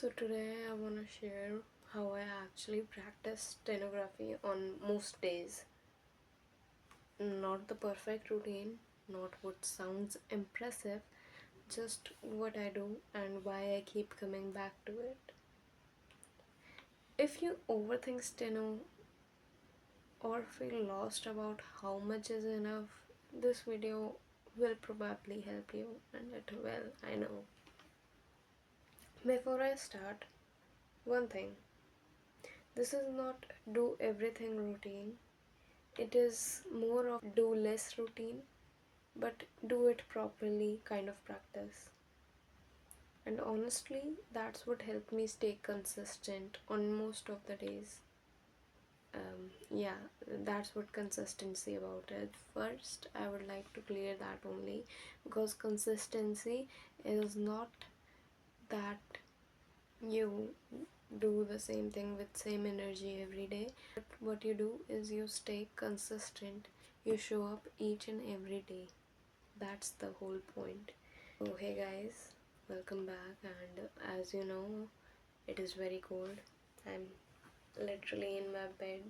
So today I want to share how I actually practice stenography on most days. Not the perfect routine, not what sounds impressive, just what I do and why I keep coming back to it. If you overthink steno or feel lost about how much is enough, this video will probably help you, and it will, I know. Before I start, one thing. This is not do everything routine. It is more of do less routine, but do it properly kind of practice. And honestly, that's what helped me stay consistent on most of the days. Yeah, that's what consistency about it. First, I would like to clear that only because consistency is not that you do the same thing with same energy every day. But what you do is you stay consistent. You show up each and every day. That's the whole point. So hey guys, welcome back, and as you know, it is very cold. I'm literally in my bed.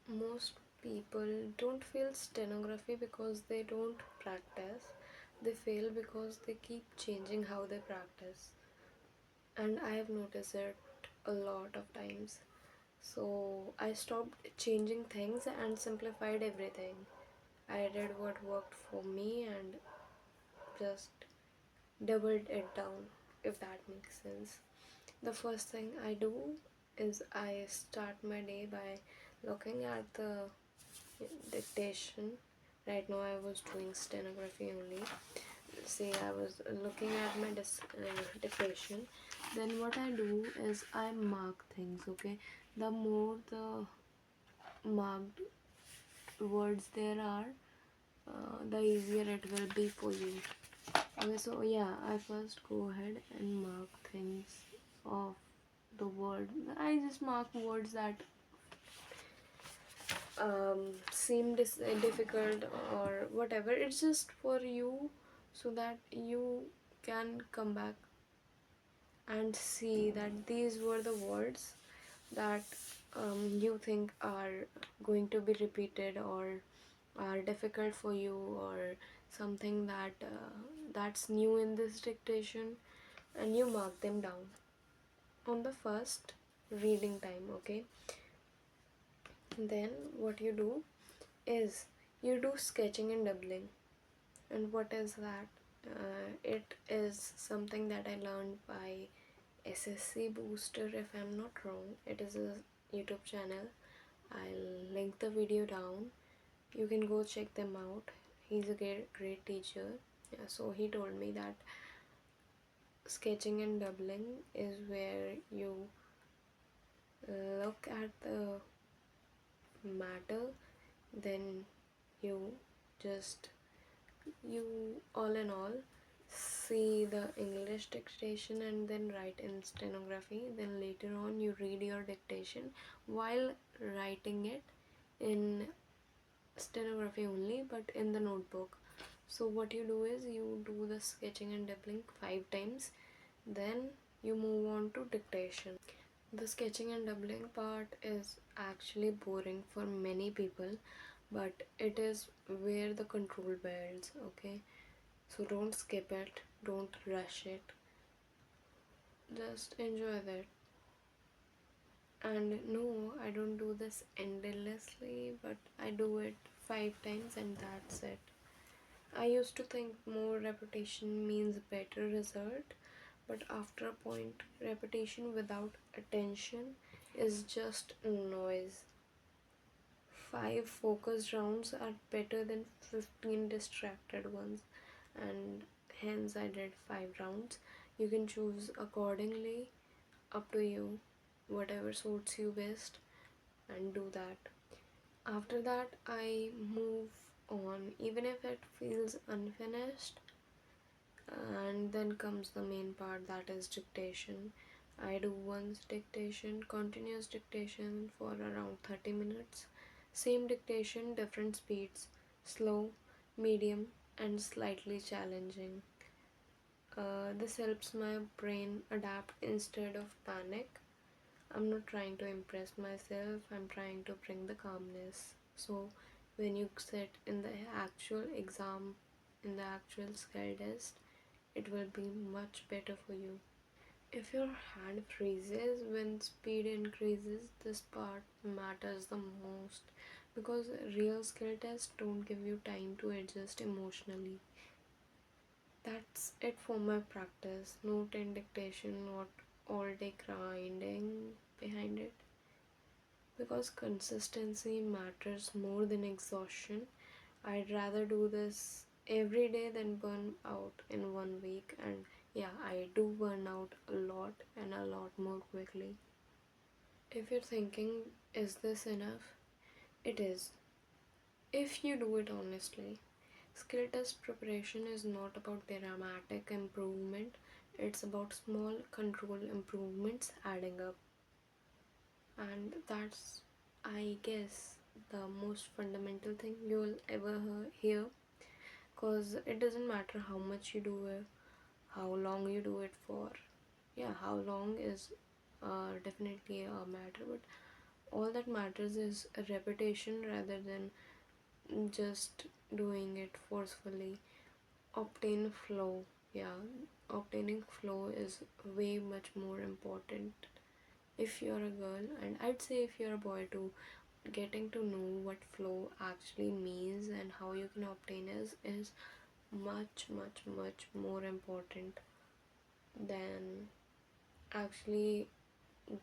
Most people don't fail stenography because they don't practice. They fail because they keep changing how they practice. And I have noticed it a lot of times. So I stopped changing things and simplified everything. I did what worked for me and just doubled it down, if that makes sense. The first thing I do is I start my day by looking at the dictation. Right now I was doing stenography only. See, I was looking at my dictation. Then what I do is I mark things, okay? The more the marked words there are, the easier it will be for you. Okay, so yeah, I first go ahead and mark things of the word. I just mark words that seem difficult or whatever. It's just for you so that you can come back and see that these were the words that you think are going to be repeated or are difficult for you, or something that's new in this dictation, and you mark them down on the first reading time. Okay, then what you do is you do sketching and doubling. And what is that? It is something that I learned by SSC Booster, if I'm not wrong. It is a YouTube channel. I'll link the video down. You can go check them out. He's a great teacher. Yeah, so he told me that sketching and doubling is where you look at the matter, then you just you all in all see the English dictation and then write in stenography. Then later on you read your dictation while writing it in stenography only, but in the notebook. So what you do is you do the sketching and doubling 5 times, then you move on to dictation. The sketching and doubling part is actually boring for many people, but it is where the control builds. Okay, so don't skip it, don't rush it, just enjoy that. And no, I don't do this endlessly, but I do it 5 times and that's it. I used to think more repetition means better result, but after a point, repetition without attention is just noise. 5 focused rounds are better than 15 distracted ones, and hence I did 5 rounds. You can choose accordingly, up to you, whatever suits you best, and do that. After that, I move on, even if it feels unfinished. And then comes the main part, that is dictation. I do once dictation, continuous dictation for around 30 minutes. Same dictation, different speeds, slow, medium, and slightly challenging. This helps my brain adapt instead of panic. I'm not trying to impress myself, I'm trying to bring the calmness. So, when you sit in the actual exam, in the actual skill test, it will be much better for you. If your hand freezes when speed increases, this part matters the most because real skill tests don't give you time to adjust emotionally. That's it for my practice. Note and dictation, not all day grinding behind it. Because consistency matters more than exhaustion. I'd rather do this every day than burn out in 1 week. And yeah, I do burn out a lot and a lot more quickly. If you're thinking, is this enough? It is. If you do it honestly. Skill test preparation is not about dramatic improvement, it's about small control improvements adding up. And that's, I guess, the most fundamental thing you'll ever hear, because it doesn't matter how much you do it, how long you do it for. Yeah, how long is definitely a matter, but all that matters is a repetition rather than just doing it forcefully. Obtain flow. Yeah, obtaining flow is way much more important if you're a girl, and I'd say if you're a boy too. Getting to know what flow actually means and how you can obtain is much more important than actually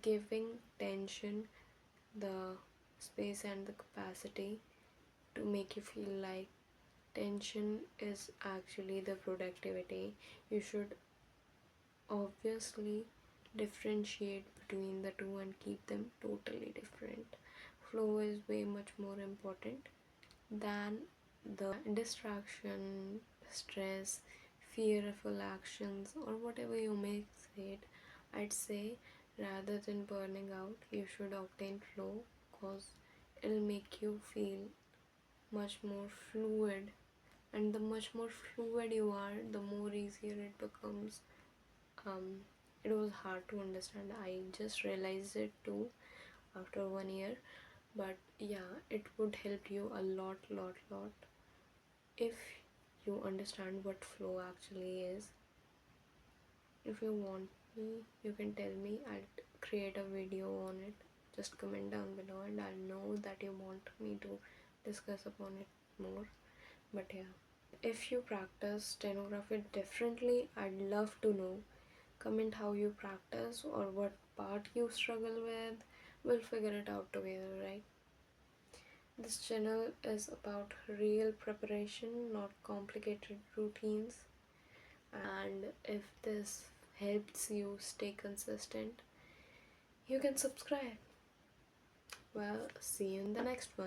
giving tension the space and the capacity to make you feel like tension is actually the productivity. You should obviously differentiate between the two and keep them totally different. Flow is way much more important than the distraction, stress, fearful actions, or whatever you may say it. I'd say rather than burning out, you should obtain flow because it'll make you feel much more fluid. And the much more fluid you are, the more easier it becomes. Um, it was hard to understand. I just realized it too after 1 year. But yeah, it would help you a lot if you understand what flow actually is. If you want me, you can tell me. I'll create a video on it. Just comment down below and I'll know that you want me to discuss upon it more. But yeah, if you practice stenography differently, I'd love to know. Comment how you practice or what part you struggle with. We'll figure it out together, right? This channel is about real preparation, not complicated routines. And if this helps you stay consistent, you can subscribe. Well, see you in the next one.